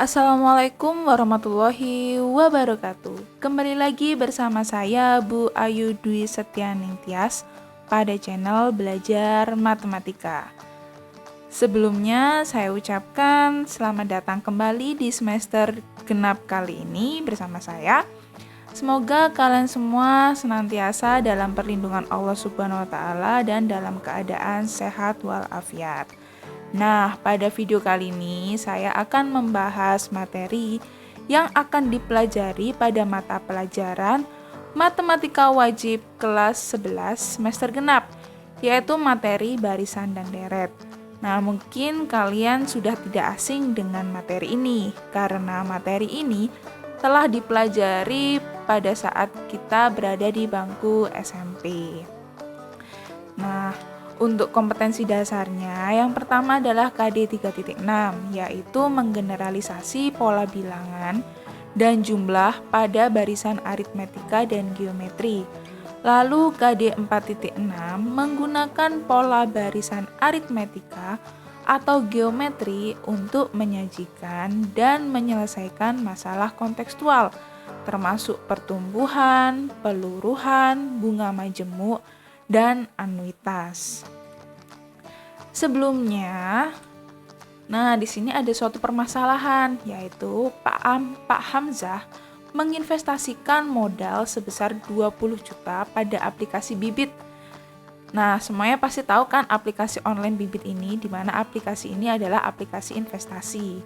Assalamualaikum warahmatullahi wabarakatuh. Kembali lagi bersama saya Bu Ayu Dwi Setianingtyas pada channel Belajar Matematika. Sebelumnya saya ucapkan selamat datang kembali di semester genap kali ini bersama saya. Semoga kalian semua senantiasa dalam perlindungan Allah Subhanahu wa taala dan dalam keadaan sehat walafiat. Nah, pada video kali ini saya akan membahas materi yang akan dipelajari pada mata pelajaran Matematika Wajib kelas 11 semester genap, yaitu materi barisan dan deret. Nah, mungkin kalian sudah tidak asing dengan materi ini, karena materi ini telah dipelajari pada saat kita berada di bangku SMP. Nah, untuk kompetensi dasarnya, yang pertama adalah KD 3.6, yaitu menggeneralisasi pola bilangan dan jumlah pada barisan aritmetika dan geometri. Lalu KD 4.6 menggunakan pola barisan aritmetika atau geometri untuk menyajikan dan menyelesaikan masalah kontekstual, termasuk pertumbuhan, peluruhan, bunga majemuk, dan anuitas. Sebelumnya, di sini ada suatu permasalahan, yaitu Pak Hamzah menginvestasikan modal sebesar 20 juta pada aplikasi Bibit. Nah, semuanya pasti tahu kan aplikasi online Bibit ini, di mana aplikasi ini adalah aplikasi investasi,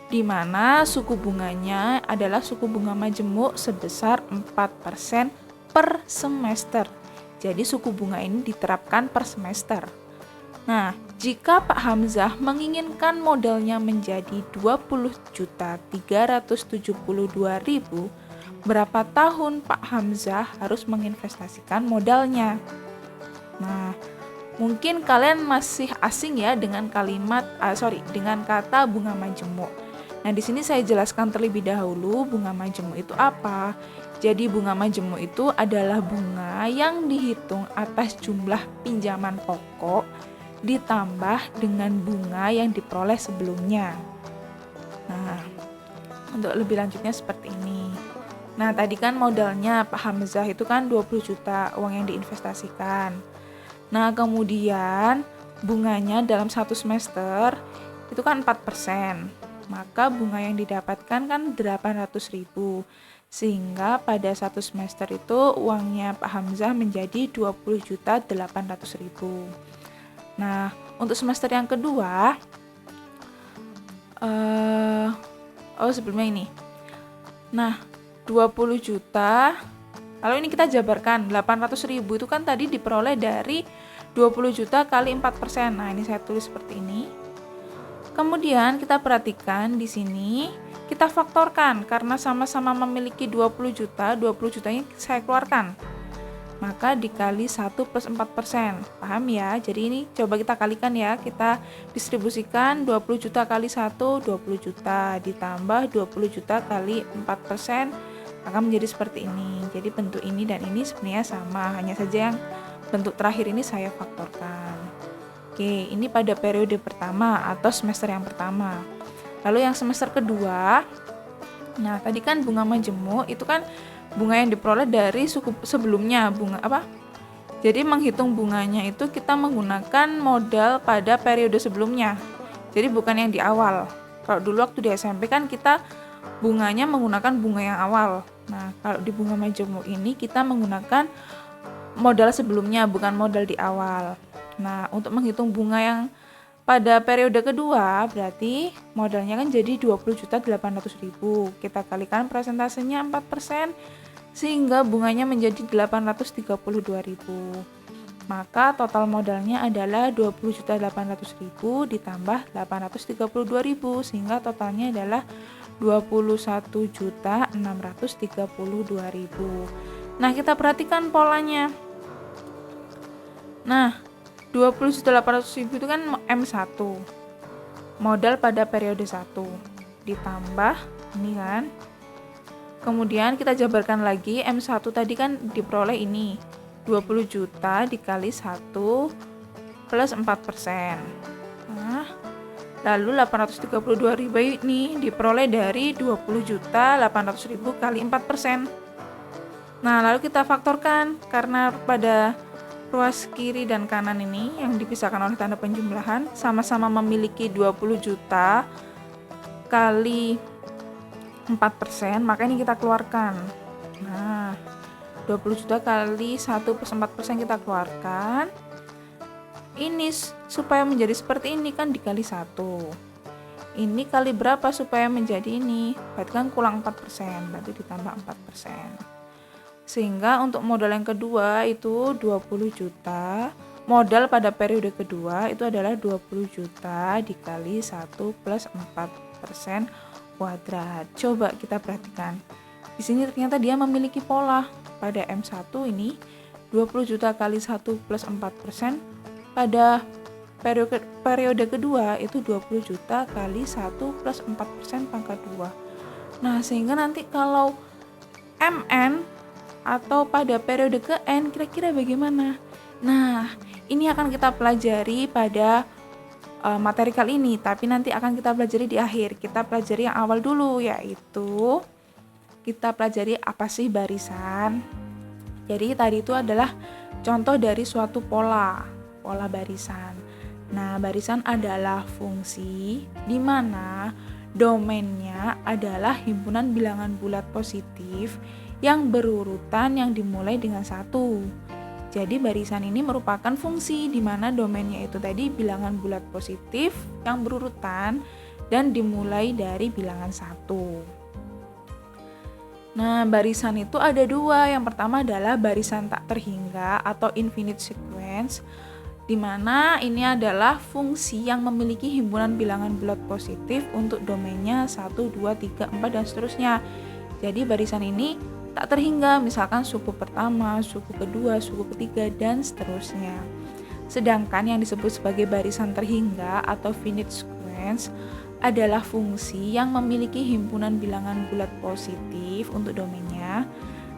di mana suku bunganya adalah suku bunga majemuk sebesar 4% per semester. Jadi suku bunga ini diterapkan per semester. Nah, jika Pak Hamzah menginginkan modalnya menjadi 20.372.000, berapa tahun Pak Hamzah harus menginvestasikan modalnya? Nah, mungkin kalian masih asing ya dengan dengan kata bunga majemuk. Nah, di sini saya jelaskan terlebih dahulu bunga majemuk itu apa. Jadi bunga majemuk itu adalah bunga yang dihitung atas jumlah pinjaman pokok ditambah dengan bunga yang diperoleh sebelumnya. Nah, untuk lebih lanjutnya seperti ini. Nah, tadi kan modalnya Pak Hamzah itu kan 20 juta uang yang diinvestasikan. Nah, kemudian bunganya dalam satu semester itu kan 4%. Maka bunga yang didapatkan kan 800.000. Sehingga pada satu semester itu uangnya Pak Hamzah menjadi 20.800.000. Nah, untuk semester yang kedua, sebelumnya ini. Nah, 20 juta, lalu ini kita jabarkan, 800.000 itu kan tadi diperoleh dari 20 juta kali 4%. Nah, ini saya tulis seperti ini. Kemudian kita perhatikan di sini, kita faktorkan karena sama-sama memiliki 20 juta, 20 jutanya saya keluarkan. Maka dikali 1 plus 4%. Paham ya? Jadi ini coba kita kalikan ya. Kita distribusikan 20 juta kali 1, 20 juta. Ditambah 20 juta kali 4%, maka menjadi seperti ini. Jadi bentuk ini dan ini sebenarnya sama. Hanya saja yang bentuk terakhir ini saya faktorkan. Oke, ini pada periode pertama atau semester yang pertama. Lalu yang semester kedua, nah tadi kan bunga majemuk itu kan bunga yang diperoleh dari suku sebelumnya, bunga apa? Jadi menghitung bunganya itu kita menggunakan modal pada periode sebelumnya. Jadi bukan yang di awal. Kalau dulu waktu di SMP kan kita bunganya menggunakan bunga yang awal. Nah, kalau di bunga majemuk ini kita menggunakan modal sebelumnya, bukan modal di awal. Nah, untuk menghitung bunga yang pada periode kedua, berarti modalnya kan jadi 20.800.000. Kita kalikan persentasenya 4%, sehingga bunganya menjadi 832.000. Maka total modalnya adalah 20.800.000 ditambah 832.000, sehingga totalnya adalah 21.632.000. Nah, kita perhatikan polanya. Nah, 20.800.000 itu kan M1, modal pada periode 1, ditambah ini kan, kemudian kita jabarkan lagi, M1 tadi kan diperoleh ini 20 juta dikali 1 plus 4%. Nah, Lalu 832.000 ini diperoleh dari 20.800.000 kali 4%. Nah, lalu kita faktorkan karena pada ruas kiri dan kanan ini yang dipisahkan oleh tanda penjumlahan sama-sama memiliki 20 juta kali 4%, maka ini kita keluarkan. Nah, 20 juta kali 1+4% kita keluarkan. Ini supaya menjadi seperti ini kan dikali 1. Ini kali berapa supaya menjadi ini? Berarti kan kurang 4%, berarti ditambah 4%. Sehingga untuk modal yang kedua itu 20 juta. Modal pada periode kedua itu adalah 20 juta dikali 1 plus 4% kuadrat. Coba kita perhatikan. Di sini ternyata dia memiliki pola. Pada M1 ini 20 juta kali 1 plus 4%. Pada periode kedua itu 20 juta kali 1 plus 4% pangkat 2. Nah, sehingga nanti kalau MN atau pada periode ke N kira-kira bagaimana? Nah, ini akan kita pelajari pada materi kali ini, tapi nanti akan kita pelajari di akhir. Kita pelajari yang awal dulu, yaitu kita pelajari apa sih barisan. Jadi tadi itu adalah contoh dari suatu pola barisan. Nah, barisan adalah fungsi di mana domainnya adalah himpunan bilangan bulat positif yang berurutan yang dimulai dengan 1. Jadi barisan ini merupakan fungsi di mana domainnya itu tadi bilangan bulat positif yang berurutan dan dimulai dari bilangan 1. Nah, barisan itu ada 2. Yang pertama adalah barisan tak terhingga atau infinite sequence, di mana ini adalah fungsi yang memiliki himpunan bilangan bulat positif untuk domainnya 1, 2, 3, 4, dan seterusnya. Jadi barisan ini tak terhingga, misalkan suku pertama, suku kedua, suku ketiga, dan seterusnya. Sedangkan yang disebut sebagai barisan terhingga atau finite sequence adalah fungsi yang memiliki himpunan bilangan bulat positif untuk domainnya.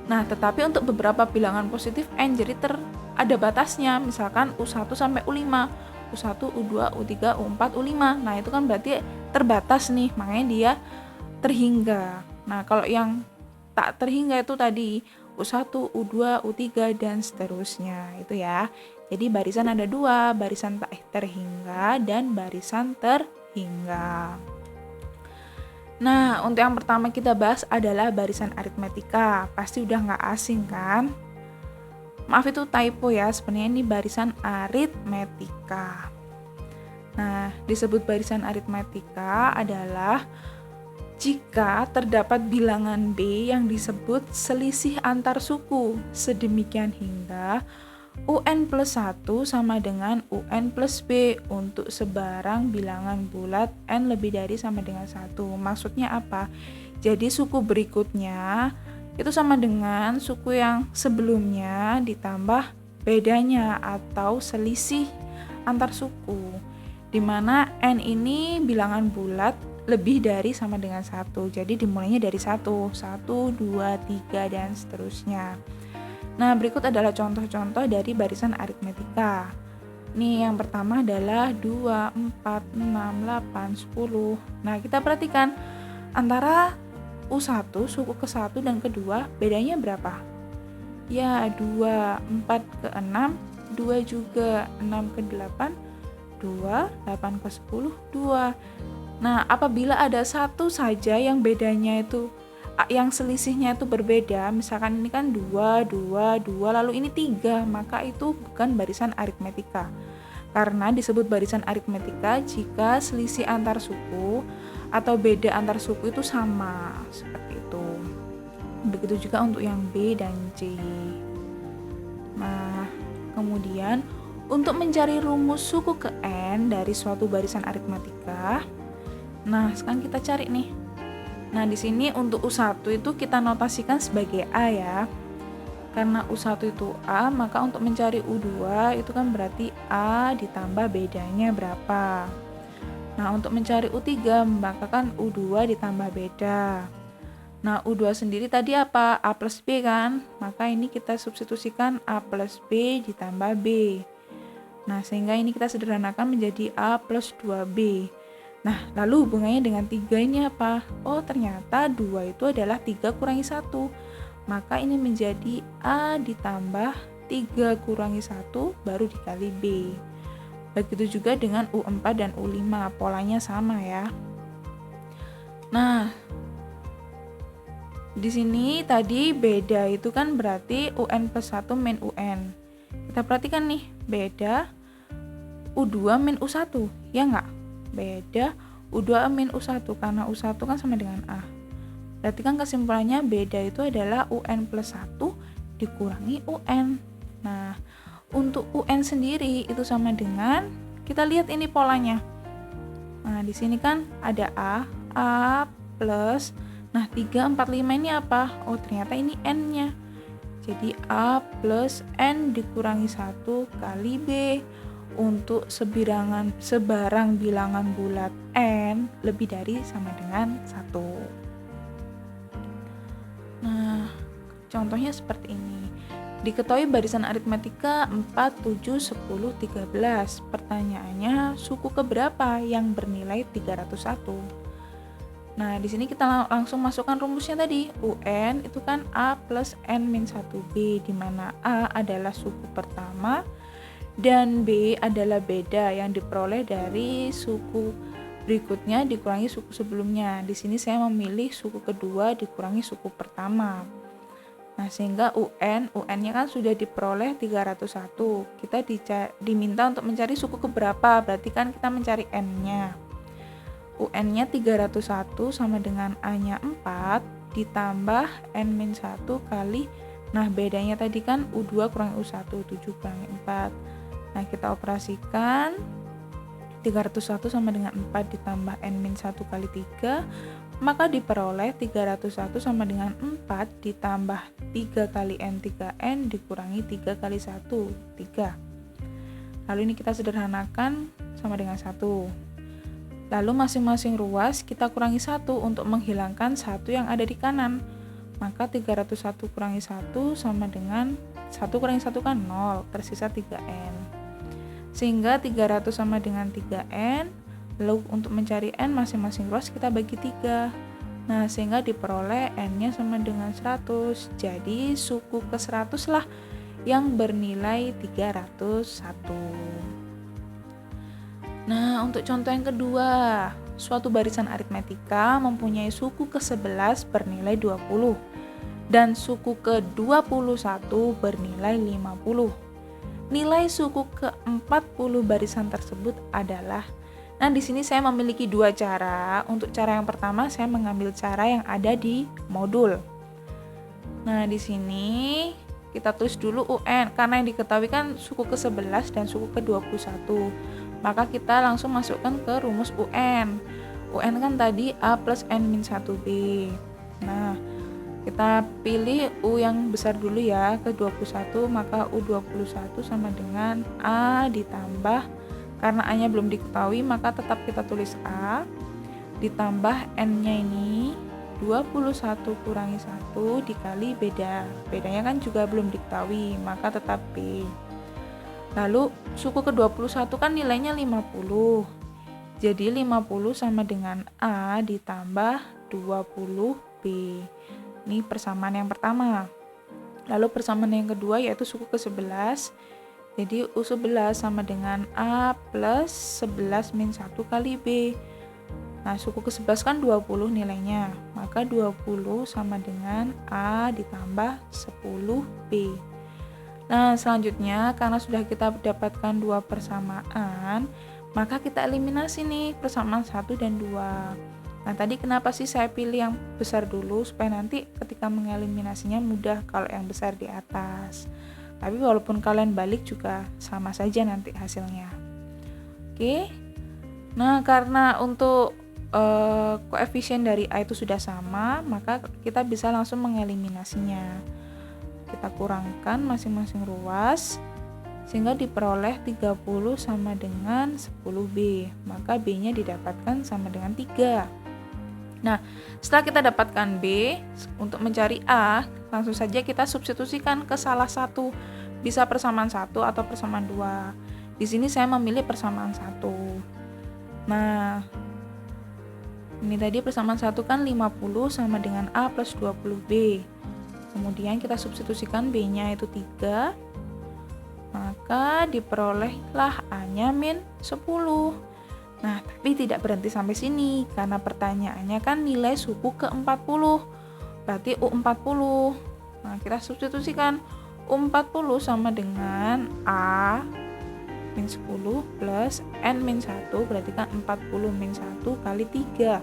Nah, tetapi untuk beberapa bilangan positif N jadi ada batasnya, misalkan U1 sampai U5, U1, U2, U3, U4, U5. Nah, itu kan berarti terbatas nih, makanya dia terhingga. Nah, kalau yang tak terhingga itu tadi U1, U2, U3, dan seterusnya itu ya. Jadi barisan ada 2, barisan tak terhingga dan barisan terhingga. Nah, untuk yang pertama kita bahas adalah barisan aritmetika. Pasti udah nggak asing kan? Maaf itu typo ya, sebenarnya ini barisan aritmetika. Nah, disebut barisan aritmetika adalah jika terdapat bilangan B yang disebut selisih antar suku, sedemikian hingga UN plus 1 sama dengan UN plus B untuk sebarang bilangan bulat N lebih dari sama dengan 1. Maksudnya apa? Jadi suku berikutnya itu sama dengan suku yang sebelumnya ditambah bedanya atau selisih antar suku, di mana N ini bilangan bulat lebih dari sama dengan 1. Jadi dimulainya dari 1, 1, 2, 3, dan seterusnya. Nah, berikut adalah contoh-contoh dari barisan aritmetika. Nih, yang pertama adalah 2, 4, 6, 8, 10. Nah, kita perhatikan antara U1, suku ke-1 dan ke-2, bedanya berapa? Ya, 2, 4 ke 6, 2 juga, 6 ke 8, 2, 8 ke 10, 2. Nah, apabila ada satu saja yang bedanya itu, yang selisihnya itu berbeda, misalkan ini kan 2, 2, 2, lalu ini 3, maka itu bukan barisan aritmetika. Karena disebut barisan aritmetika jika selisih antar suku atau beda antar suku itu sama, seperti itu. Begitu juga untuk yang B dan C. Nah, kemudian untuk mencari rumus suku ke N dari suatu barisan aritmetika, nah, sekarang kita cari nih. Nah, di sini untuk U1 itu kita notasikan sebagai A ya. Karena U1 itu A, maka untuk mencari U2 itu kan berarti A ditambah bedanya berapa. Nah, untuk mencari U3 maka kan U2 ditambah beda. Nah, U2 sendiri tadi apa? A plus B kan? Maka ini kita substitusikan A plus B ditambah B. Nah, sehingga ini kita sederhanakan menjadi A plus 2B. Nah, lalu hubungannya dengan 3 ini apa? Oh, ternyata 2 itu adalah 3 kurangi 1. Maka ini menjadi A ditambah 3 kurangi 1 baru dikali B. Begitu juga dengan U4 dan U5, polanya sama ya. Nah, di sini tadi beda itu kan berarti UN plus 1 min UN. Kita perhatikan nih, beda U2 min U1, ya enggak? Beda U2 min U1 karena U1 kan sama dengan A. Berarti kan kesimpulannya beda itu adalah UN plus 1 dikurangi UN. Nah, untuk UN sendiri itu sama dengan, kita lihat ini polanya. Nah, di sini kan ada A plus, nah 3, 4, 5 ini apa? Oh, ternyata ini N-nya. Jadi A plus N dikurangi 1 kali B. Untuk sebarang bilangan bulat N lebih dari sama dengan 1. Nah, contohnya seperti ini. Diketahui barisan aritmetika 4, 7, 10, 13. Pertanyaannya, suku keberapa yang bernilai 301? Nah, di sini kita langsung masukkan rumusnya tadi. UN itu kan A plus N min 1B, di mana A adalah suku pertama dan B adalah beda yang diperoleh dari suku berikutnya dikurangi suku sebelumnya. Di sini saya memilih suku kedua dikurangi suku pertama. Nah, sehingga UN-nya kan sudah diperoleh 301. Kita diminta untuk mencari suku keberapa, berarti kan kita mencari N-nya. UN-nya 301 sama dengan A-nya 4 ditambah N-1 kali, nah bedanya tadi kan U2 kurangi U1, 7 kurangi 4. Nah, kita operasikan 301 sama dengan 4 ditambah N-1 kali 3, maka diperoleh 301 sama dengan 4 ditambah 3 kali N, 3N dikurangi 3 kali 1, 3. Lalu ini kita sederhanakan sama dengan 1. Lalu masing-masing ruas kita kurangi 1 untuk menghilangkan 1 yang ada di kanan. Maka 301 kurangi 1 sama dengan 1 kurangi 1 kan 0, tersisa 3N. Sehingga 300 sama dengan 3N, lalu untuk mencari N masing-masing ruas kita bagi 3. Nah, sehingga diperoleh N-nya sama dengan 100. Jadi suku ke 100 lah yang bernilai 301. Nah, untuk contoh yang kedua, suatu barisan aritmetika mempunyai suku ke-11 bernilai 20 dan suku ke-21 bernilai 50. Nilai suku ke-40 barisan tersebut adalah, nah di sini saya memiliki dua cara. Untuk cara yang pertama saya mengambil cara yang ada di modul. Nah, di sini kita tulis dulu UN karena yang diketahui kan suku ke-11 dan suku ke-21. Maka kita langsung masukkan ke rumus UN. UN kan tadi A plus N min 1B. Nah, kita pilih U yang besar dulu ya, ke-21, maka U21 sama dengan A ditambah, karena A-nya belum diketahui maka tetap kita tulis A, ditambah N-nya ini 21 kurangi 1 dikali bedanya kan juga belum diketahui, maka tetap B. Lalu suku ke-21 kan nilainya 50, jadi 50 sama dengan A ditambah 20B. Ini persamaan yang pertama. Lalu persamaan yang kedua yaitu suku ke-11. Jadi U11 sama dengan A plus 11 min 1 kali B. Nah, suku ke-11 kan 20 nilainya. Maka 20 sama dengan A ditambah 10B. Nah, selanjutnya karena sudah kita dapatkan dua persamaan, maka kita eliminasi nih persamaan 1 dan 2. Nah, tadi kenapa sih saya pilih yang besar dulu, supaya nanti ketika mengeliminasinya mudah kalau yang besar di atas. Tapi walaupun kalian balik juga sama saja nanti hasilnya. Oke. Nah, karena untuk koefisien dari A itu sudah sama, maka kita bisa langsung mengeliminasinya. Kita kurangkan masing-masing ruas sehingga diperoleh 30 sama dengan 10B. Maka B-nya didapatkan sama dengan 3. Nah, setelah kita dapatkan B, untuk mencari A, langsung saja kita substitusikan ke salah satu, bisa persamaan 1 atau persamaan 2. Di sini saya memilih persamaan 1. Nah, Ini tadi persamaan 1 kan 50 sama dengan A plus 20B. Kemudian kita substitusikan B-nya itu 3. Maka diperolehlah A-nya min 10. Nah, tapi tidak berhenti sampai sini. Karena pertanyaannya kan nilai suku ke-40. Berarti U40. Nah, kita substitusikan. U40 sama dengan A min 10 plus N min 1, berarti kan 40 min 1 kali 3.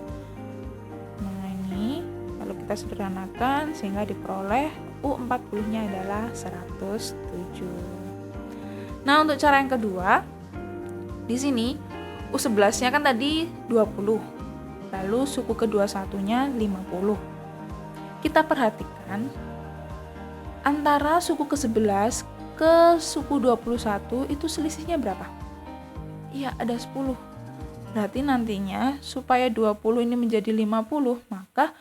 Nah ini kalau kita sederhanakan sehingga diperoleh U40 nya adalah 107. Nah untuk cara yang kedua, di sini U11 nya kan tadi 20, lalu suku ke-21 nya 50. Kita perhatikan antara suku ke-11 ke suku 21 itu selisihnya berapa? Iya, ada 10. Berarti nantinya supaya 20 ini menjadi 50, maka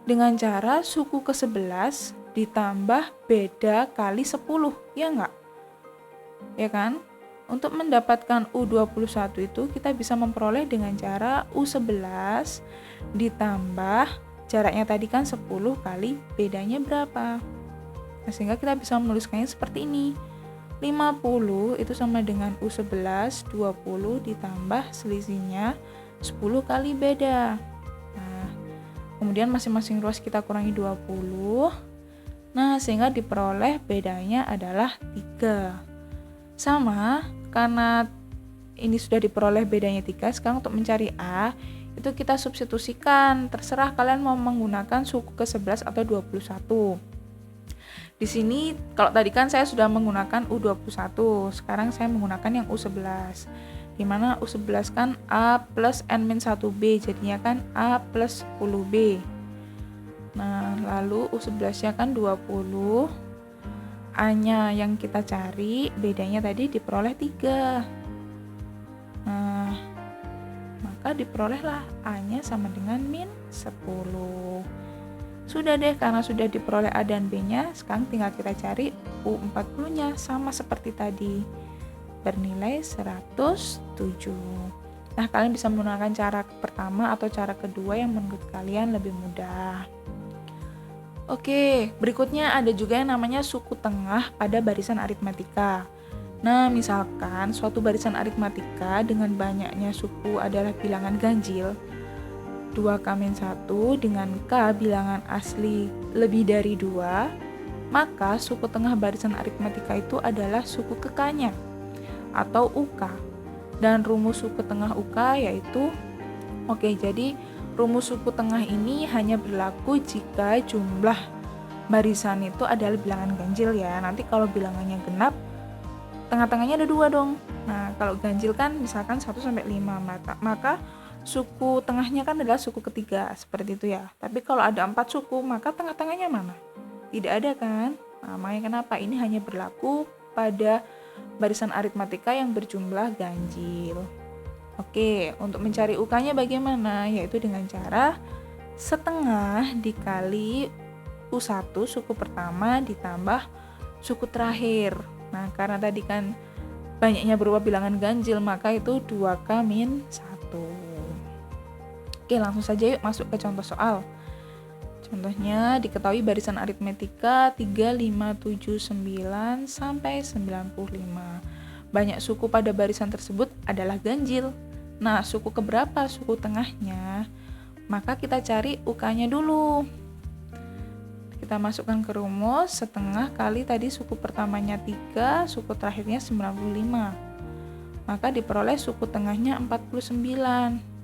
dengan cara suku ke-11 ditambah beda kali 10, ya enggak? Ya kan? Untuk mendapatkan U21 itu kita bisa memperoleh dengan cara U11 ditambah jaraknya tadi kan 10 kali bedanya berapa? Nah, sehingga kita bisa menuliskannya seperti ini. 50 itu sama dengan U11, 20 ditambah selisihnya 10 kali beda. Nah, kemudian masing-masing ruas kita kurangi 20. Nah, sehingga diperoleh bedanya adalah 3. Sama, karena ini sudah diperoleh bedanya 3, sekarang untuk mencari A, itu kita substitusikan. Terserah kalian mau menggunakan suku ke-11 atau 21. Di sini kalau tadi kan saya sudah menggunakan U21, sekarang saya menggunakan yang U11. Dimana U11 kan A plus N-1B, jadinya kan A plus 10B. Nah, lalu U11 nya kan 20. A-nya yang kita cari, bedanya tadi diperoleh 3. Nah, maka diperolehlah A-nya sama dengan min 10. Sudah deh, karena sudah diperoleh A dan B-nya, sekarang tinggal kita cari U40-nya sama seperti tadi, bernilai 107. Nah, kalian bisa menggunakan cara pertama atau cara kedua yang menurut kalian lebih mudah. Oke, berikutnya ada juga yang namanya suku tengah pada barisan aritmatika. Nah, misalkan suatu barisan aritmatika dengan banyaknya suku adalah bilangan ganjil, 2K-1 dengan K bilangan asli lebih dari 2, maka suku tengah barisan aritmatika itu adalah suku ke K-nya atau UK. Dan rumus suku tengah UK yaitu, jadi rumus suku tengah ini hanya berlaku jika jumlah barisan itu adalah bilangan ganjil ya. Nanti kalau bilangannya genap, tengah-tengahnya ada 2 dong. Nah, kalau ganjil kan misalkan 1 sampai 5, maka suku tengahnya kan adalah suku ketiga, seperti itu ya. Tapi kalau ada 4 suku, maka tengah-tengahnya mana? Tidak ada kan? Nah, makanya kenapa ini hanya berlaku pada barisan aritmatika yang berjumlah ganjil. Oke, untuk mencari UK-nya bagaimana? Yaitu dengan cara setengah dikali U1 suku pertama ditambah suku terakhir. Nah, karena tadi kan banyaknya berupa bilangan ganjil, maka itu 2K-1. Oke, langsung saja yuk masuk ke contoh soal. Contohnya, diketahui barisan aritmetika 3, 5, 7, 9 sampai 95. Banyak suku pada barisan tersebut adalah ganjil. Nah, suku keberapa suku tengahnya? Maka kita cari UK-nya dulu. Kita masukkan ke rumus, setengah kali tadi suku pertamanya 3, suku terakhirnya 95. Maka diperoleh suku tengahnya 49.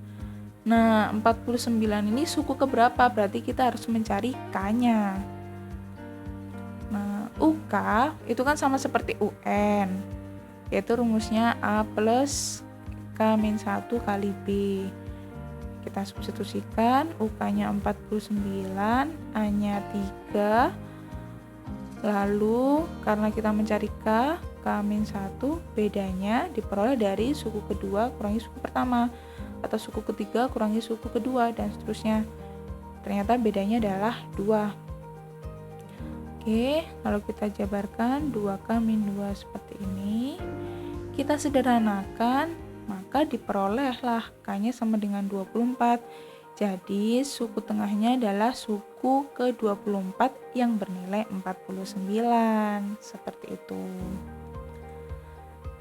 Nah, 49 ini suku keberapa? Berarti kita harus mencari K-nya. Nah, UK itu kan sama seperti UN, yaitu rumusnya A plus K-1 kali B. Kita substitusikan, UK-nya 49, A-nya 3. Lalu, karena kita mencari K, K-1, bedanya diperoleh dari suku kedua kurangi suku pertama, atau suku ketiga kurangi suku kedua, dan seterusnya. Ternyata bedanya adalah 2. Oke, lalu kita jabarkan 2K-2 seperti ini. Kita sederhanakan, maka diperolehlah K-nya sama dengan 24, Jadi suku tengahnya adalah suku ke-24 yang bernilai 49. Seperti itu.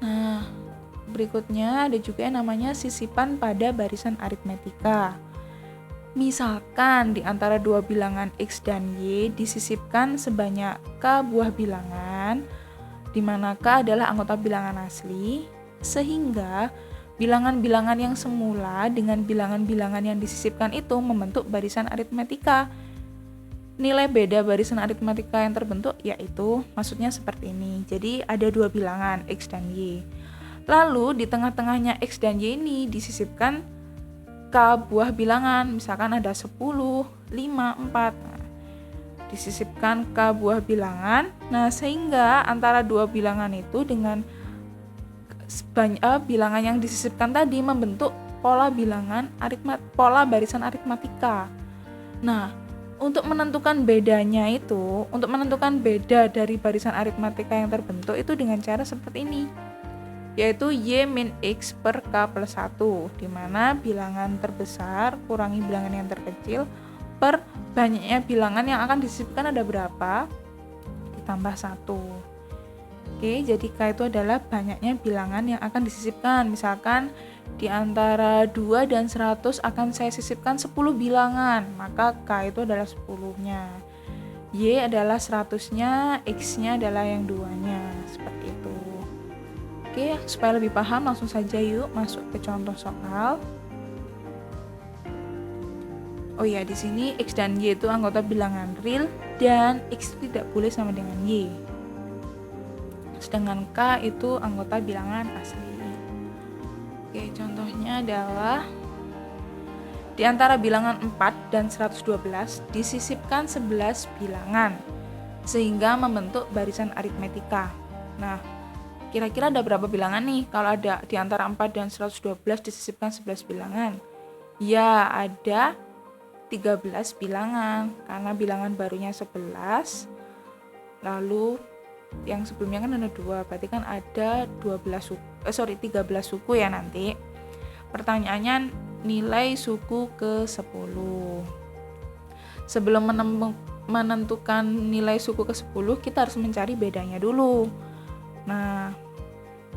Nah, berikutnya ada juga yang namanya sisipan pada barisan aritmetika. Misalkan di antara dua bilangan X dan Y disisipkan sebanyak K buah bilangan, di mana K adalah anggota bilangan asli, sehingga bilangan-bilangan yang semula dengan bilangan-bilangan yang disisipkan itu membentuk barisan aritmetika. Nilai beda barisan aritmetika yang terbentuk yaitu, maksudnya seperti ini. Jadi ada dua bilangan X dan Y. Lalu di tengah-tengahnya X dan Y ini disisipkan K buah bilangan, misalkan ada 10, 5, 4. Nah, disisipkan K buah bilangan. Nah, sehingga antara dua bilangan itu dengan bilangan yang disisipkan tadi membentuk pola pola barisan aritmetika. Nah, untuk menentukan bedanya itu, untuk menentukan beda dari barisan aritmetika yang terbentuk itu dengan cara seperti ini, yaitu Y min X per K plus 1, di mana bilangan terbesar kurangi bilangan yang terkecil per banyaknya bilangan yang akan disisipkan ada berapa, ditambah 1. Oke, jadi K itu adalah banyaknya bilangan yang akan disisipkan. Misalkan di antara 2 dan 100 akan saya sisipkan 10 bilangan, maka K itu adalah 10-nya. Y adalah 100-nya, X-nya adalah yang 2-nya, seperti itu. Oke, supaya lebih paham langsung saja yuk masuk ke contoh soal. Oh ya, di sini X dan Y itu anggota bilangan real dan X tidak boleh sama dengan Y. Sedangkan K itu anggota bilangan asli. Oke, contohnya adalah di antara bilangan 4 dan 112 disisipkan 11 bilangan sehingga membentuk barisan aritmetika. Nah, kira-kira ada berapa bilangan nih kalau ada di antara 4 dan 112 disisipkan 11 bilangan? Ya, ada 13 bilangan karena bilangan barunya 11. Lalu yang sebelumnya kan ada 2, berarti kan ada 13 suku ya nanti. Pertanyaannya nilai suku ke-10. Sebelum menentukan nilai suku ke-10, kita harus mencari bedanya dulu. Nah,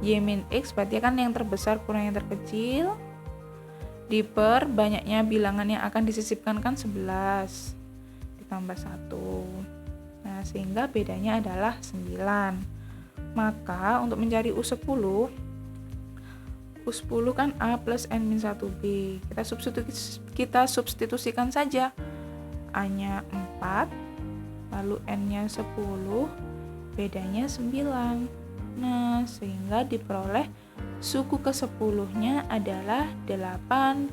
Y min X berarti kan yang terbesar kurang yang terkecil, diper banyaknya bilangan yang akan disisipkan kan 11 ditambah 1. Nah, sehingga bedanya adalah 9. Maka untuk mencari U10 kan A plus N min 1B. Kita substitusikan saja. A-nya 4, lalu N-nya 10, bedanya 9. Nah, sehingga diperoleh suku ke-10-nya adalah 85.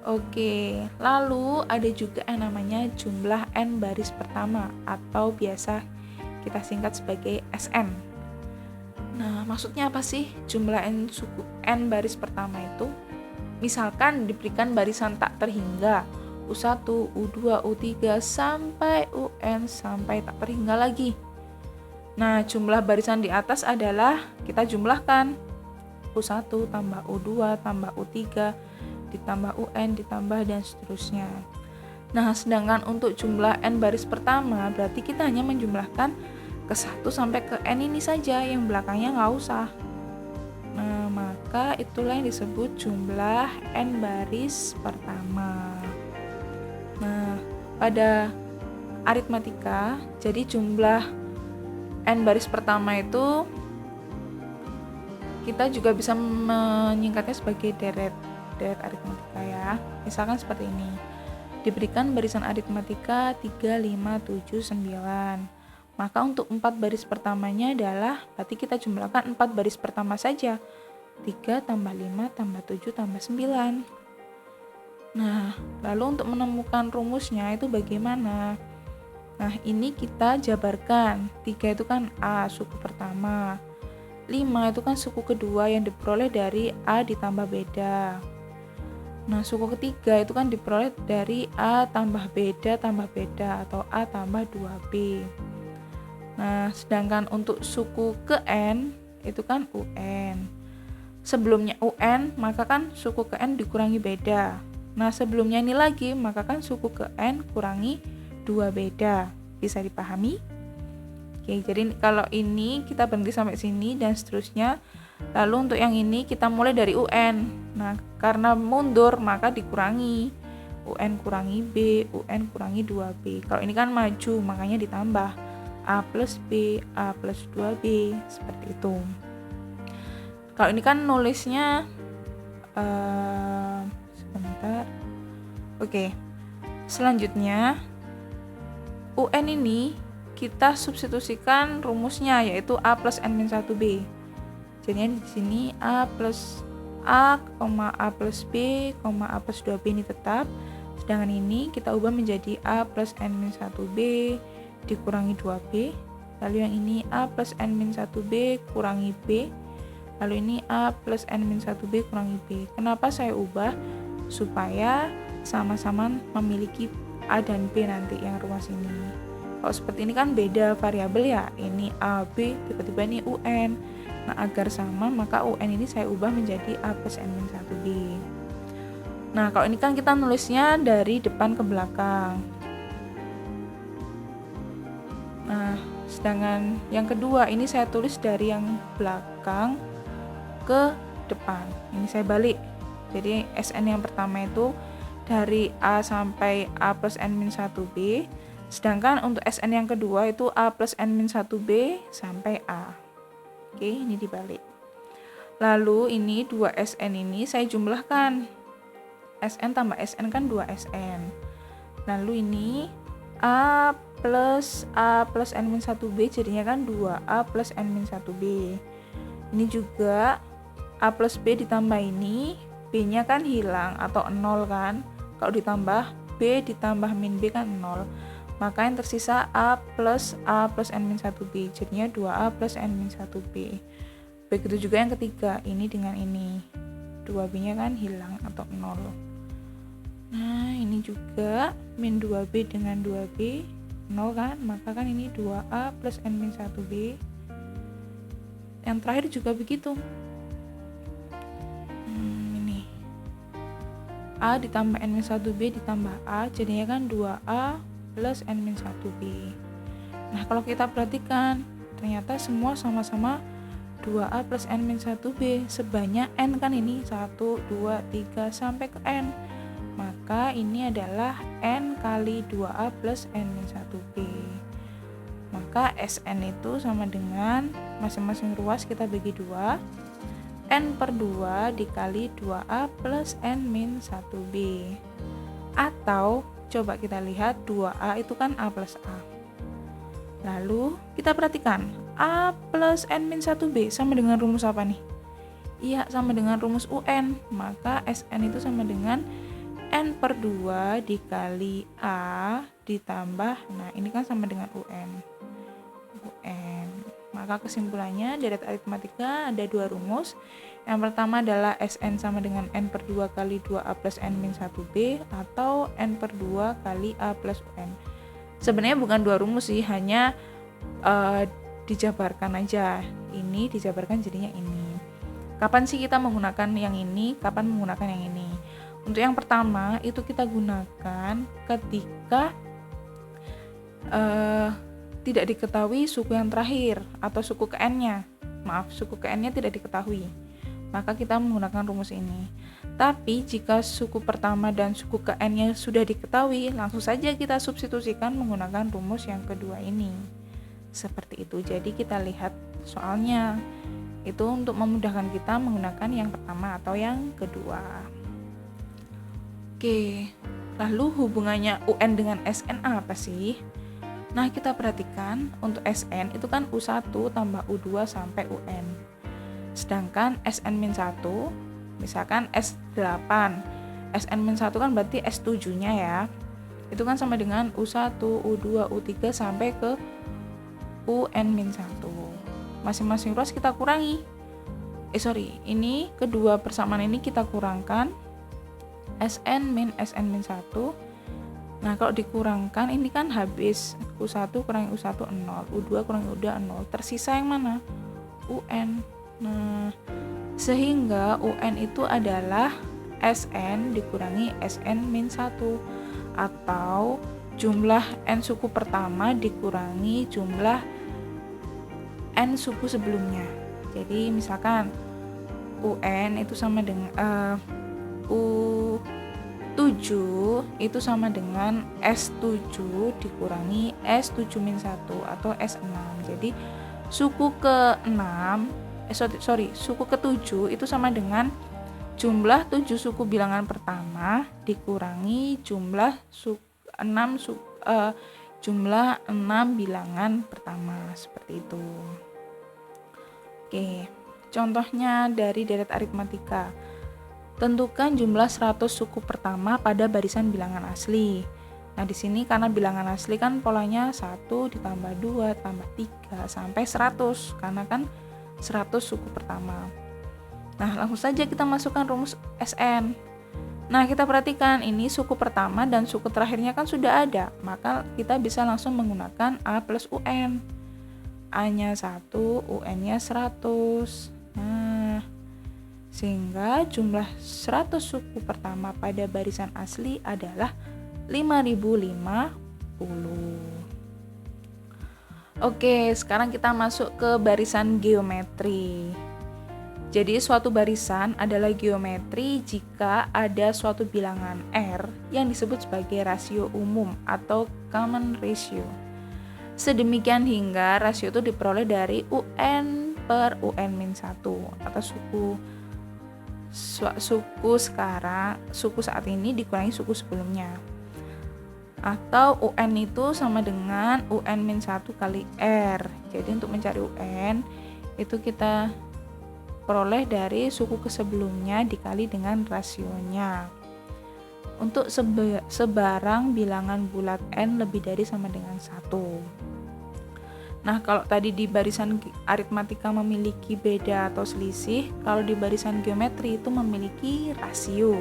Oke, lalu ada juga yang namanya jumlah N baris pertama atau biasa kita singkat sebagai SN. Nah, maksudnya apa sih jumlah suku N baris pertama itu? Misalkan diberikan barisan tak terhingga U1, U2, U3 sampai UN sampai tak terhingga lagi. Nah, jumlah barisan di atas adalah kita jumlahkan U1 tambah U2 tambah U3 ditambah UN ditambah dan seterusnya. Nah, sedangkan untuk jumlah N baris pertama berarti kita hanya menjumlahkan ke 1 sampai ke N ini saja, yang belakangnya nggak usah. Nah, maka itulah yang disebut jumlah N baris pertama. Nah, pada aritmatika, jadi jumlah N baris pertama itu kita juga bisa menyingkatnya sebagai deret aritmatika ya. Misalkan seperti ini. Diberikan barisan aritmatika 3, 5, 7, 9. Maka untuk 4 baris pertamanya adalah, berarti kita jumlahkan 4 baris pertama saja. 3 tambah 5 tambah 7 tambah 9. Nah, lalu untuk menemukan rumusnya itu bagaimana? Nah, ini kita jabarkan. 3 itu kan A, suku pertama. 5 itu kan suku kedua yang diperoleh dari A ditambah beda. Nah, suku ketiga itu kan diperoleh dari A tambah beda atau A tambah 2B. Nah, sedangkan untuk suku ke N itu kan UN. sebelumnya UN, maka kan suku ke N dikurangi beda. Nah, sebelumnya ini lagi, maka kan suku ke N kurangi 2 beda. Bisa dipahami? Oke, jadi kalau ini kita berhenti sampai sini dan seterusnya. Lalu untuk yang ini kita mulai dari UN. Nah, karena mundur maka dikurangi. UN kurangi B, UN kurangi 2B. Kalau ini kan maju, makanya ditambah A plus B, A plus 2B, seperti itu. Kalau ini kan nulisnya sebentar. Oke, selanjutnya UN ini kita substitusikan rumusnya, yaitu A plus N-1B. Jadi di sini A plus A, A plus B, A plus 2B ini tetap. Sedangkan ini kita ubah menjadi A plus N-1B dikurangi 2B. Lalu yang ini A plus N-1B kurangi B. Lalu ini A plus N-1B kurangi B. Kenapa saya ubah? Supaya sama-sama memiliki A dan B nanti yang ruas ini. Kalau seperti ini kan beda variabel ya. Ini A, B, tiba-tiba ini UN. Nah, agar sama maka UN ini saya ubah menjadi A plus N-1B. Nah, kalau ini kan kita nulisnya dari depan ke belakang. Nah, sedangkan yang kedua ini saya tulis dari yang belakang ke depan. Ini saya balik. Jadi SN yang pertama itu dari A sampai A plus N-1B. Sedangkan untuk SN yang kedua itu A plus N-1B sampai A. Oke, ini dibalik. Lalu ini 2 SN ini saya jumlahkan. SN tambah SN kan 2 SN. Lalu ini A plus N-1B jadinya kan 2A plus N-1B. Ini juga A plus B ditambah ini, B-nya kan hilang atau 0 kan. Kalau ditambah B ditambah min B kan 0. Maka yang tersisa A plus N-1B, jadinya 2A plus N-1B. Begitu juga yang ketiga, ini dengan ini, 2B-nya kan hilang atau 0. Nah, ini juga min 2B dengan 2B 0 kan, maka kan ini 2A plus N-1B. Yang terakhir juga begitu. Ini A ditambah N-1B ditambah A, jadinya kan 2A plus N-1B. Nah, kalau kita perhatikan, ternyata semua sama-sama 2A plus N-1B. Sebanyak N kan ini 1, 2, 3 sampai ke N. Maka ini adalah N kali 2A plus N-1B. Maka SN itu sama dengan masing-masing ruas kita bagi 2. N per 2 dikali 2A plus N-1B. Atau coba kita lihat 2A itu kan A plus A. Lalu kita perhatikan A plus N-1B sama dengan rumus apa nih? Iya, sama dengan rumus UN. Maka SN itu sama dengan N per 2 dikali A ditambah, nah ini kan sama dengan UN. Maka kesimpulannya dari aritmatika ada 2 rumus. Yang pertama adalah SN sama dengan N per 2 kali 2A plus N-1B atau N per 2 kali A plus UN. Sebenarnya bukan 2 rumus sih, hanya dijabarkan aja. Ini dijabarkan jadinya ini. Kapan sih kita menggunakan yang ini, kapan menggunakan yang ini? Untuk yang pertama itu kita gunakan ketika tidak diketahui suku yang terakhir atau suku ke N-nya. Maaf, suku ke N-nya tidak diketahui. Maka kita menggunakan rumus ini. Tapi jika suku pertama dan suku ke N-nya sudah diketahui, langsung saja kita substitusikan menggunakan rumus yang kedua ini. Seperti itu. Jadi kita lihat soalnya. Itu untuk memudahkan kita menggunakan yang pertama atau yang kedua. Oke, lalu hubungannya UN dengan SN apa sih? Nah, kita perhatikan untuk SN itu kan U1 tambah U2 sampai UN. Sedangkan SN-1, misalkan S8. SN-1 kan berarti S7-nya ya. Itu kan sama dengan U1, U2, U3 sampai ke UN-1. Masing-masing ruas kita kurangi. Ini kedua persamaan ini kita kurangkan. SN min SN-1. Nah, kalau dikurangkan ini kan habis U1 kurangi U1 0, U2 kurangi U2 0. Tersisa yang mana? UN. Nah, Sehingga UN itu adalah SN dikurangi SN-1, atau jumlah N suku pertama dikurangi jumlah N suku sebelumnya. Jadi misalkan UN itu sama dengan U7 itu sama dengan S7 dikurangi S7-1 atau S6. Jadi suku ke-6 suku ke-7 itu sama dengan jumlah 7 suku bilangan pertama dikurangi jumlah 6 bilangan pertama, seperti itu. Oke, contohnya dari deret aritmatika. Tentukan jumlah 100 suku pertama pada barisan bilangan asli. Nah, di sini karena bilangan asli kan polanya 1 ditambah 2 tambah 3 sampai 100, karena kan 100 suku pertama. Nah, langsung saja kita masukkan rumus SN. Nah, kita perhatikan ini suku pertama dan suku terakhirnya kan sudah ada, maka kita bisa langsung menggunakan A plus UN. A-nya 1, UN-nya 100. Nah, sehingga jumlah 100 suku pertama pada barisan asli adalah 5050. Oke, sekarang kita masuk ke barisan geometri. Jadi suatu barisan adalah geometri jika ada suatu bilangan R yang disebut sebagai rasio umum atau common ratio. Sedemikian hingga rasio itu diperoleh dari UN per UN-1 atau suku saat ini dikurangi suku sebelumnya. Atau UN itu sama dengan UN-1 kali R. Jadi untuk mencari UN itu kita peroleh dari suku sebelumnya dikali dengan rasionya. Untuk sebarang bilangan bulat N lebih dari sama dengan 1. Nah, kalau tadi di barisan aritmatika memiliki beda atau selisih, kalau di barisan geometri itu memiliki rasio.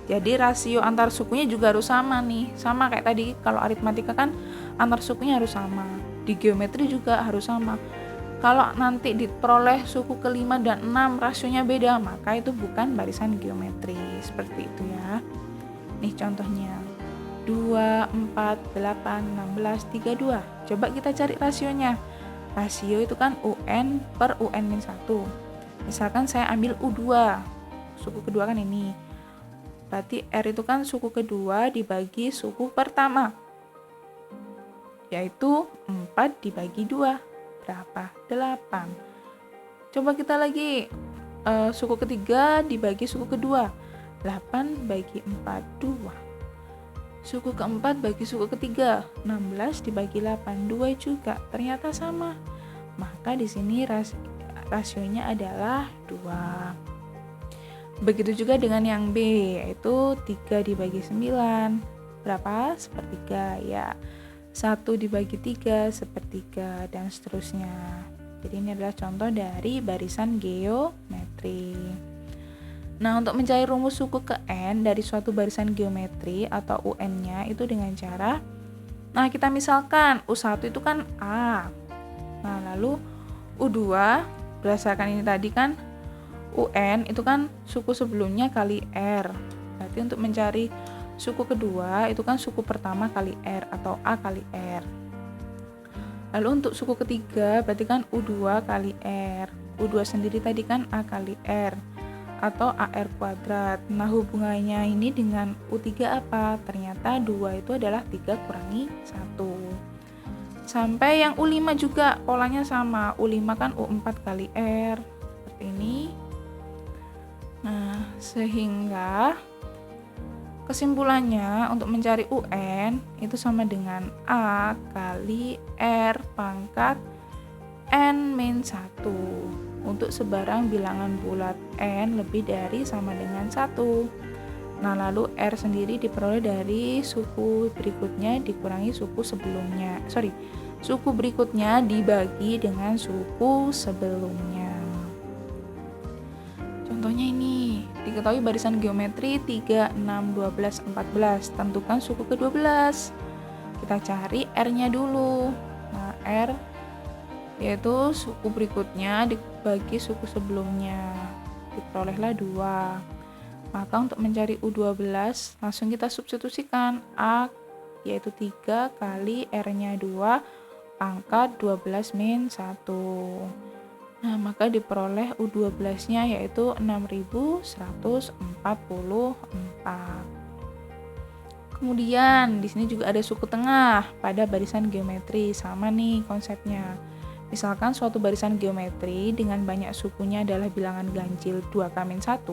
Jadi rasio antar sukunya juga harus sama nih. Sama kayak tadi, kalau aritmatika kan antar sukunya harus sama. Di geometri juga harus sama. Kalau nanti diperoleh suku ke-5 dan 6 rasionya beda, maka itu bukan barisan geometri. Seperti itu ya. Nih contohnya. 2, 4, 8, 16, 32. Coba kita cari rasionya. Rasio itu kan UN per UN-1. Misalkan saya ambil U2. Suku kedua kan ini. Berarti R itu kan suku kedua dibagi suku pertama. Yaitu 4 dibagi 2. Berapa? 8. Coba kita lagi suku ketiga dibagi suku kedua. 8 bagi 4, 2. Suku keempat bagi suku ketiga, 16 dibagi 8, 2 juga. Ternyata sama. Maka di sini rasionya adalah 2. Begitu juga dengan yang B, yaitu 3 dibagi 9. Berapa? Sepertiga ya. 1 dibagi 3, sepertiga, dan seterusnya. Jadi ini adalah contoh dari barisan geometri. Nah, untuk mencari rumus suku ke N dari suatu barisan geometri atau UN-nya itu dengan cara, nah kita misalkan U1 itu kan A. Nah, lalu U2 berdasarkan ini tadi kan UN itu kan suku sebelumnya kali R. Berarti untuk mencari suku kedua itu kan suku pertama kali R atau A kali R. Lalu untuk suku ketiga berarti kan U2 kali R. U2 sendiri tadi kan A kali R atau AR kuadrat. Nah, hubungannya ini dengan U3 apa? Ternyata 2 itu adalah 3 kurangi 1. Sampai yang U5 juga polanya sama. U5 kan U4 kali R. Seperti ini. Nah, sehingga kesimpulannya untuk mencari UN itu sama dengan A kali R pangkat N-1 untuk sebarang bilangan bulat N lebih dari sama dengan 1. Nah, lalu R sendiri diperoleh dari suku berikutnya dikurangi suku sebelumnya. Suku berikutnya dibagi dengan suku sebelumnya. Contohnya ini, diketahui barisan geometri 3, 6, 12, 14. Tentukan suku ke-12. Kita cari R-nya dulu. Nah, R yaitu suku berikutnya dibagi suku sebelumnya, diperolehlah 2. Maka untuk mencari U12 langsung kita substitusikan A yaitu 3 kali R-nya 2 pangkat 12 min 1. Nah, maka diperoleh U12-nya yaitu 6144. Kemudian di sini juga ada suku tengah pada barisan geometri, sama nih konsepnya. Misalkan suatu barisan geometri dengan banyak sukunya adalah bilangan ganjil 2k-1,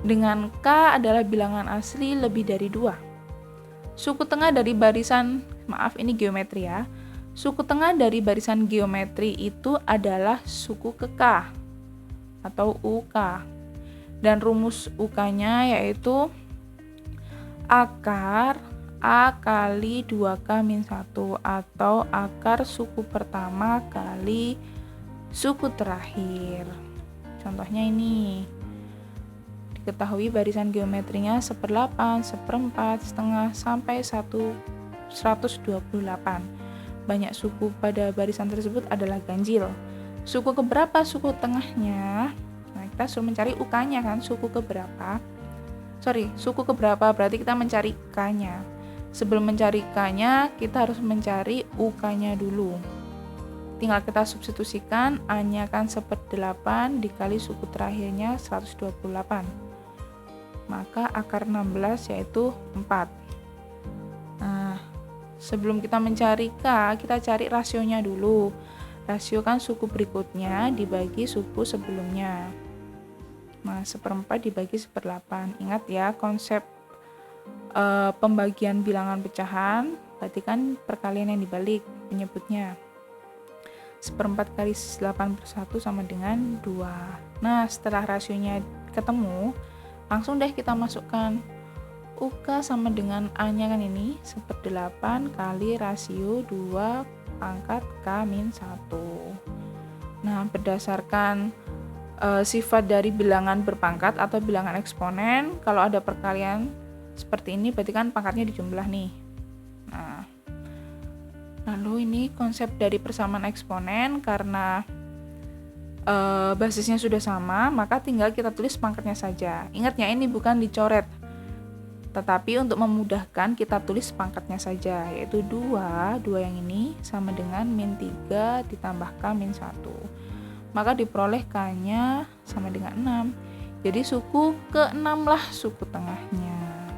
dengan K adalah bilangan asli lebih dari 2. Suku tengah dari barisan, ini geometri ya. Suku tengah dari barisan geometri itu adalah suku ke K atau UK. Dan rumus UK-nya yaitu akar A kali 2k-1 atau akar suku pertama kali suku terakhir. Contohnya ini. Diketahui barisan geometrinya 1/8, 1/4, setengah sampai 128. Banyak suku pada barisan tersebut adalah ganjil. Suku keberapa suku tengahnya? Nah, kita suruh mencari UK-nya kan, suku keberapa? Suku keberapa, berarti kita mencari K-nya. Sebelum mencari K-nya, kita harus mencari UK-nya dulu. Tinggal kita substitusikan, A-nya kan 1/8 dikali suku terakhirnya 128. Maka akar 16 yaitu 4. Nah, sebelum kita mencari K, kita cari rasionya dulu. Rasio kan suku berikutnya dibagi suku sebelumnya. Nah, 1/4 dibagi 1/8. Ingat ya, konsep pembagian bilangan pecahan, berarti kan perkalian yang dibalik menyebutnya. 1/4 kali 8/1 sama dengan 2. Nah, setelah rasionya ketemu, langsung deh kita masukkan UK sama dengan A-nya kan ini 1/8 kali rasio 2 pangkat K-1. Nah, berdasarkan sifat dari bilangan berpangkat atau bilangan eksponen, kalau ada perkalian seperti ini berarti kan pangkatnya dijumlah nih. Nah, lalu ini konsep dari persamaan eksponen, karena basisnya sudah sama, maka tinggal kita tulis pangkatnya saja. Ingatnya ini bukan dicoret, tetapi untuk memudahkan kita tulis pangkatnya saja, yaitu 2 yang ini sama dengan min 3 ditambah K-1. Maka diperoleh K-nya sama dengan 6. Jadi suku ke-6 lah suku tengahnya.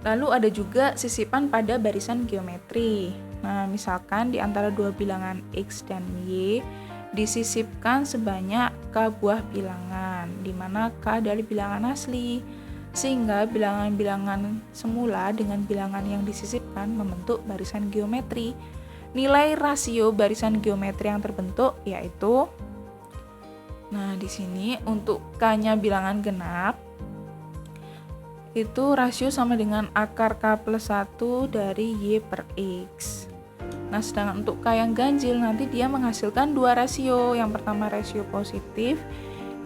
Lalu ada juga sisipan pada barisan geometri. Nah, misalkan di antara dua bilangan X dan Y disisipkan sebanyak K buah bilangan, di mana K adalah bilangan asli, sehingga bilangan-bilangan semula dengan bilangan yang disisipkan membentuk barisan geometri. Nilai rasio barisan geometri yang terbentuk yaitu, nah di sini untuk K-nya bilangan genap itu rasio sama dengan akar K+1 dari Y per X. Nah, sedangkan untuk K yang ganjil nanti dia menghasilkan 2 rasio. Yang pertama rasio positif,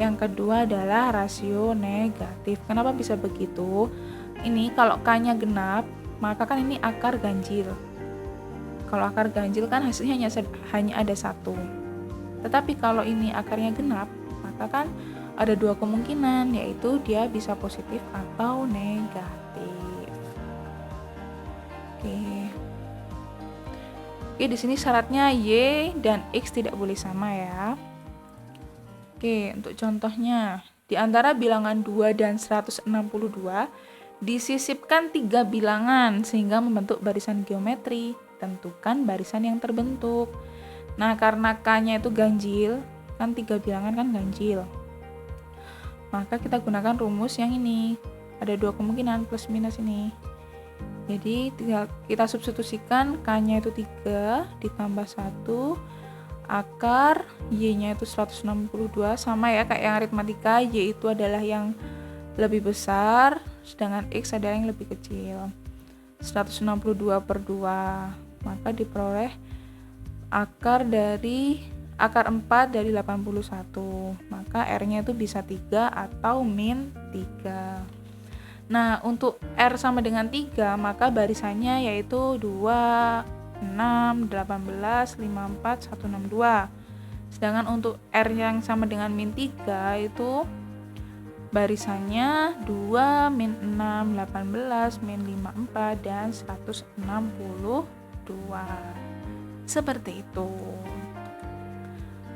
yang kedua adalah rasio negatif. Kenapa bisa begitu? Ini kalau K-nya genap, maka kan ini akar ganjil. Kalau akar ganjil kan hasilnya hanya ada 1. Tetapi kalau ini akarnya genap, maka kan ada 2 kemungkinan, yaitu dia bisa positif atau negatif. Oke, di sini syaratnya Y dan X tidak boleh sama ya. Oke, untuk contohnya, di antara bilangan 2 dan 162 disisipkan 3 bilangan sehingga membentuk barisan geometri. Tentukan barisan yang terbentuk. Nah, karena K-nya itu ganjil, kan 3 bilangan kan ganjil, maka kita gunakan rumus yang ini. Ada 2 kemungkinan plus minus ini. Jadi kita substitusikan K-nya itu 3 ditambah 1, akar Y-nya itu 162, sama ya kayak yang aritmatika, Y itu adalah yang lebih besar, sedangkan X adalah yang lebih kecil. 162/2, maka diperoleh akar 4 dari 81, maka R-nya itu bisa 3 atau min 3. Nah, untuk R sama dengan 3, maka barisannya yaitu 2, 6, 18, 54, 162. Sedangkan untuk R yang sama dengan min 3 itu barisannya 2, min 6, 18, min 54, dan 162. Seperti itu.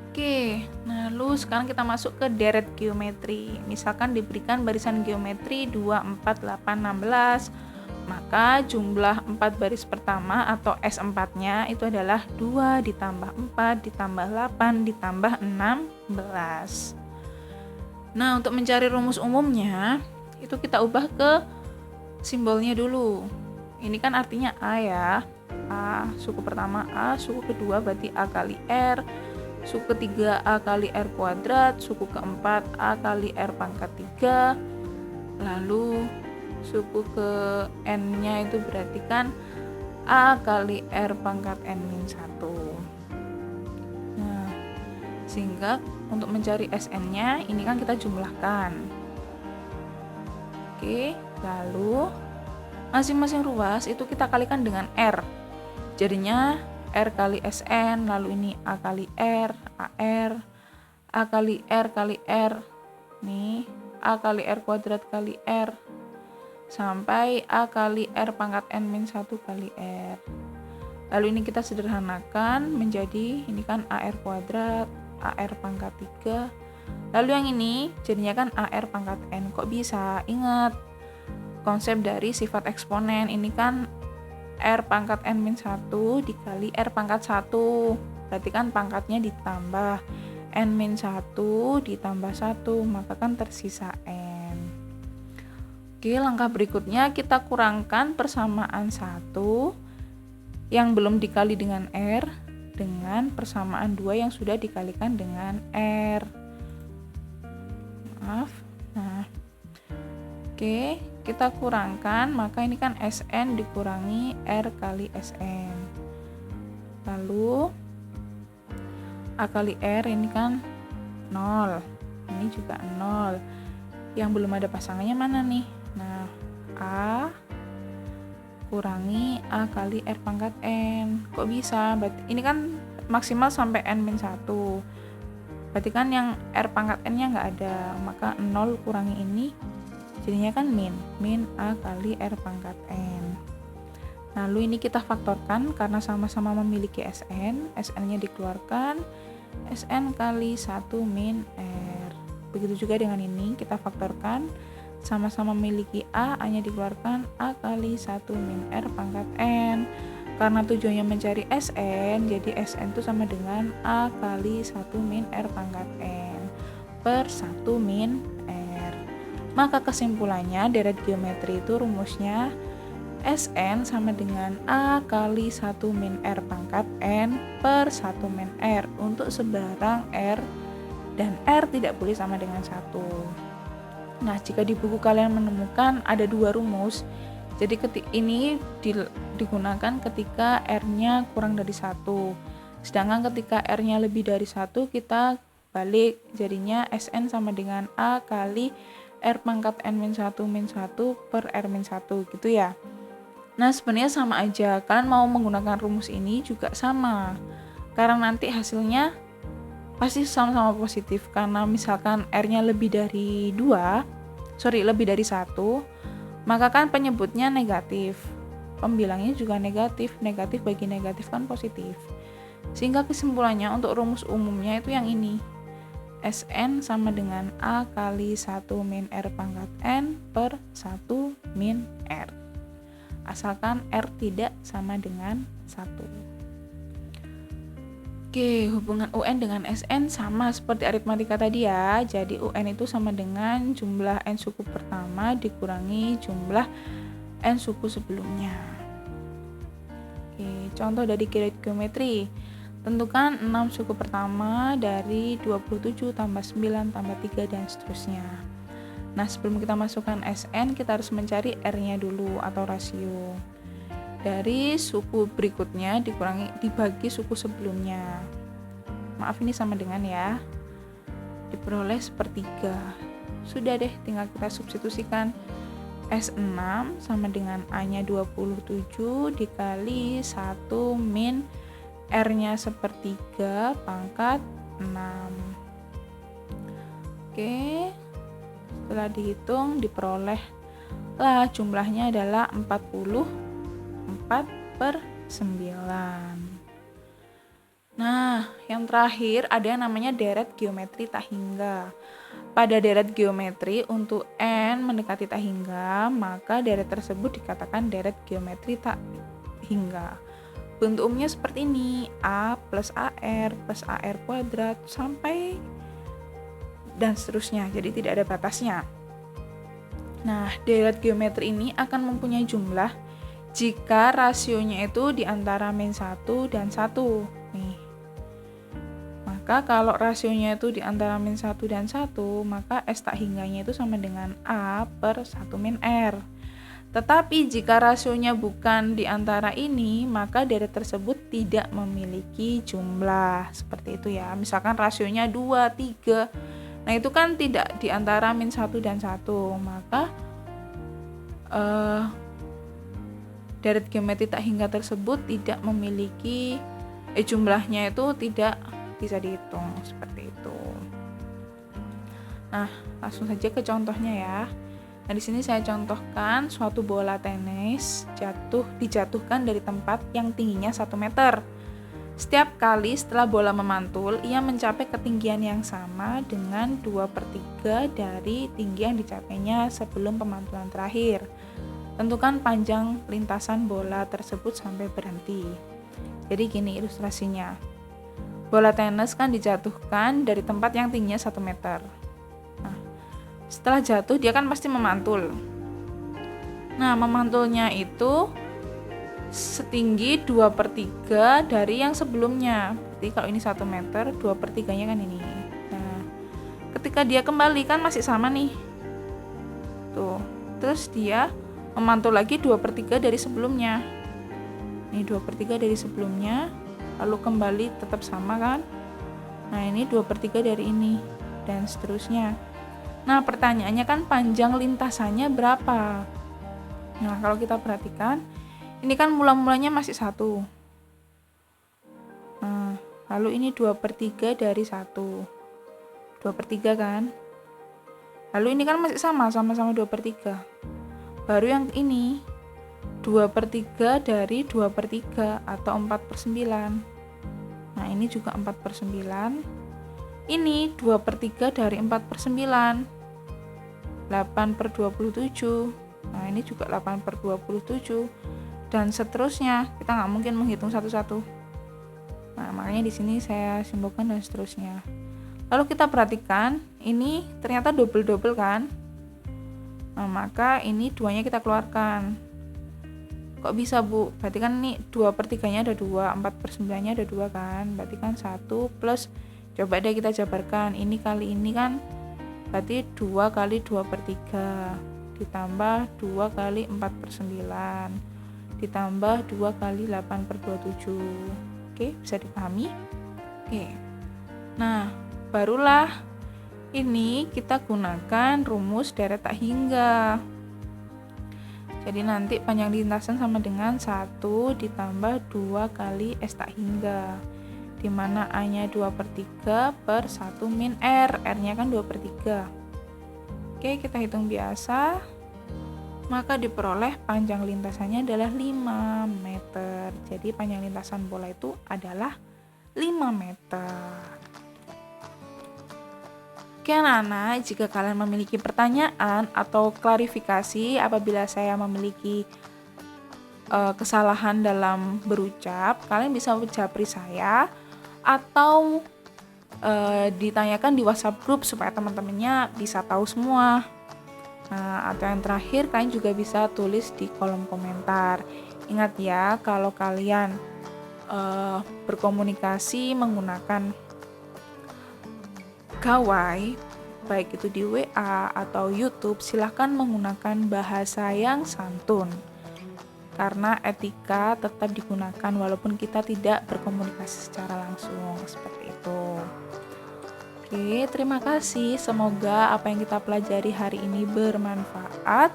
Oke, nah lalu sekarang kita masuk ke deret geometri. Misalkan diberikan barisan geometri 2, 4, 8, 16, maka jumlah 4 baris pertama atau S4-nya itu adalah 2 ditambah 4 ditambah 8 ditambah 16. Nah, untuk mencari rumus umumnya, itu kita ubah ke simbolnya dulu. Ini kan artinya A ya. A, suku pertama A, suku kedua berarti A kali R, suku ketiga A kali R kuadrat, suku keempat A kali R pangkat 3, lalu suku ke N-nya itu berarti kan A kali R pangkat N-1. Nah, sehingga untuk mencari Sn-nya ini kan kita jumlahkan. Oke, lalu masing-masing ruas itu kita kalikan dengan R. Jadinya R kali Sn, lalu ini A kali R, AR, A kali R kali R, nih A kali R kuadrat kali R, sampai A kali R pangkat N-1 kali R. Lalu ini kita sederhanakan menjadi, ini kan AR kuadrat, AR pangkat 3. Lalu yang ini jadinya kan AR pangkat N. Kok bisa? Ingat konsep dari sifat eksponen. Ini kan R pangkat N-1 dikali R pangkat 1. Berarti kan pangkatnya ditambah. N-1 ditambah 1, maka kan tersisa N. Oke, langkah berikutnya kita kurangkan persamaan 1 yang belum dikali dengan R dengan persamaan 2 yang sudah dikalikan dengan R. Maaf. Nah, oke, kita kurangkan, maka ini kan Sn dikurangi R kali Sn. Lalu A kali R ini kan 0. Ini juga 0. Yang belum ada pasangannya mana nih? Nah, A kurangi A kali R pangkat N. Kok bisa? Berarti ini kan maksimal sampai N-1. Berarti kan yang R pangkat N-nya nggak ada. Maka 0 kurangi ini jadinya kan min A kali R pangkat N. Lalu ini kita faktorkan karena sama-sama memiliki Sn. Sn-nya dikeluarkan, Sn kali 1 min R. Begitu juga dengan ini kita faktorkan, sama-sama memiliki A-nya dikeluarkan, A kali 1 min R pangkat N. Karena tujuannya mencari Sn, jadi Sn itu sama dengan A kali 1 min R pangkat N per 1 min R. Maka kesimpulannya deret geometri itu rumusnya Sn sama dengan A kali 1 min R pangkat N per 1 min R untuk sebarang R dan R tidak boleh sama dengan 1. Nah, jika di buku kalian menemukan ada 2 rumus, jadi ini digunakan ketika R-nya kurang dari 1. Sedangkan ketika R-nya lebih dari 1, kita balik, jadinya Sn sama dengan A kali R pangkat N-1 min 1 per R-1 gitu ya. Nah, sebenarnya sama aja, kalian mau menggunakan rumus ini juga sama, karena nanti hasilnya pasti sama-sama positif, karena misalkan R-nya lebih dari 1, maka kan penyebutnya negatif, pembilangnya juga negatif bagi negatif kan positif. Sehingga kesimpulannya untuk rumus umumnya itu yang ini, Sn sama dengan A kali 1 min R pangkat N per 1 min R, asalkan R tidak sama dengan 1. Oke, hubungan UN dengan Sn sama seperti aritmatika tadi ya. Jadi UN itu sama dengan jumlah N suku pertama dikurangi jumlah N suku sebelumnya. Oke, contoh dari deret geometri. Tentukan 6 suku pertama dari 27 tambah 9 tambah 3 dan seterusnya. Nah, sebelum kita masukkan Sn, kita harus mencari R-nya dulu atau rasio. Dari suku berikutnya dibagi suku sebelumnya. Maaf, ini sama dengan ya, diperoleh sepertiga. Sudah deh, tinggal kita substitusikan. S6 sama dengan A-nya 27 dikali 1 min R-nya sepertiga pangkat 6. Oke, setelah dihitung diperoleh lah jumlahnya adalah 44/9. Nah, yang terakhir ada yang namanya deret geometri tak hingga. Pada deret geometri untuk n mendekati tak hingga, maka deret tersebut dikatakan deret geometri tak hingga. Bentuk umumnya seperti ini, A plus AR plus AR kuadrat sampai dan seterusnya, jadi tidak ada batasnya. Nah, deret geometri ini akan mempunyai jumlah jika rasionya itu di antara min 1 dan 1. Nih. Maka kalau rasionya itu di antara min 1 dan 1, maka S tak hingganya itu sama dengan A per 1 min R. Tetapi jika rasionya bukan di antara ini, maka deret tersebut tidak memiliki jumlah. Seperti itu ya. Misalkan rasionya 2, 3. Nah itu kan tidak di antara min 1 dan 1. Maka deret geometri tak hingga tersebut tidak memiliki jumlahnya itu tidak bisa dihitung seperti itu. Nah, langsung saja ke contohnya ya. Nah, di sini saya contohkan suatu bola tenis dijatuhkan dari tempat yang tingginya 1 meter. Setiap kali setelah bola memantul, ia mencapai ketinggian yang sama dengan 2/3 dari tinggi yang dicapainya sebelum pemantulan terakhir. Tentukan panjang lintasan bola tersebut sampai berhenti. Jadi gini ilustrasinya. Bola tenis kan dijatuhkan dari tempat yang tingginya 1 meter. Nah, setelah jatuh dia kan pasti memantul. Nah, memantulnya itu setinggi 2/3 dari yang sebelumnya. Jadi kalau ini 1 meter, 2/3-nya kan ini. Nah, ketika dia kembali kan masih sama nih. Tuh. Terus dia memantul lagi 2/3 dari sebelumnya. Ini 2/3 dari sebelumnya. Lalu kembali tetap sama kan. Nah ini 2/3 dari ini dan seterusnya. Nah pertanyaannya kan panjang lintasannya berapa. Nah kalau kita perhatikan ini kan mula-mulanya masih 1. Nah lalu ini 2/3 dari 1, 2/3 kan. Lalu ini kan masih sama-sama 2/3. Baru yang ini 2/3 dari 2/3 atau 4/9. Nah ini juga 4/9. Ini 2/3 dari 4/9, 8/27. Nah ini juga 8/27 dan seterusnya. Kita nggak mungkin menghitung satu-satu. Nah makanya di sini saya simpulkan dan seterusnya. Lalu kita perhatikan ini ternyata double kan. Nah maka ini duanya kita keluarkan. Kok bisa Bu? Berarti kan ini 2/3-nya ada 2, 4/9-nya ada 2 kan. Berarti kan 1 plus, coba deh kita jabarkan. Ini kali ini kan berarti 2 kali 2/3 ditambah 2 kali 4/9 ditambah 2 kali 8/27. Oke, bisa dipahami? Oke. Nah, barulah ini kita gunakan rumus deret tak hingga. Jadi nanti panjang lintasan sama dengan 1 ditambah 2 kali S tak hingga, dimana A-nya 2/3 per 1 min R, R-nya kan 2/3. Oke, kita hitung biasa, maka diperoleh panjang lintasannya adalah 5 meter. Jadi panjang lintasan bola itu adalah 5 meter. Oke anak-anak, jika kalian memiliki pertanyaan atau klarifikasi apabila saya memiliki kesalahan dalam berucap, kalian bisa japri saya atau ditanyakan di WhatsApp group supaya teman-temannya bisa tahu semua. Nah, atau yang terakhir kalian juga bisa tulis di kolom komentar. Ingat ya, kalau kalian berkomunikasi menggunakan gawai, baik itu di WA atau YouTube, silahkan menggunakan bahasa yang santun. Karena etika tetap digunakan walaupun kita tidak berkomunikasi secara langsung, seperti itu. Oke, terima kasih. Semoga apa yang kita pelajari hari ini bermanfaat.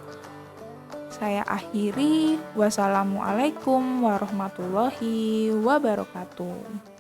saya akhiri. Wassalamualaikum warahmatullahi wabarakatuh.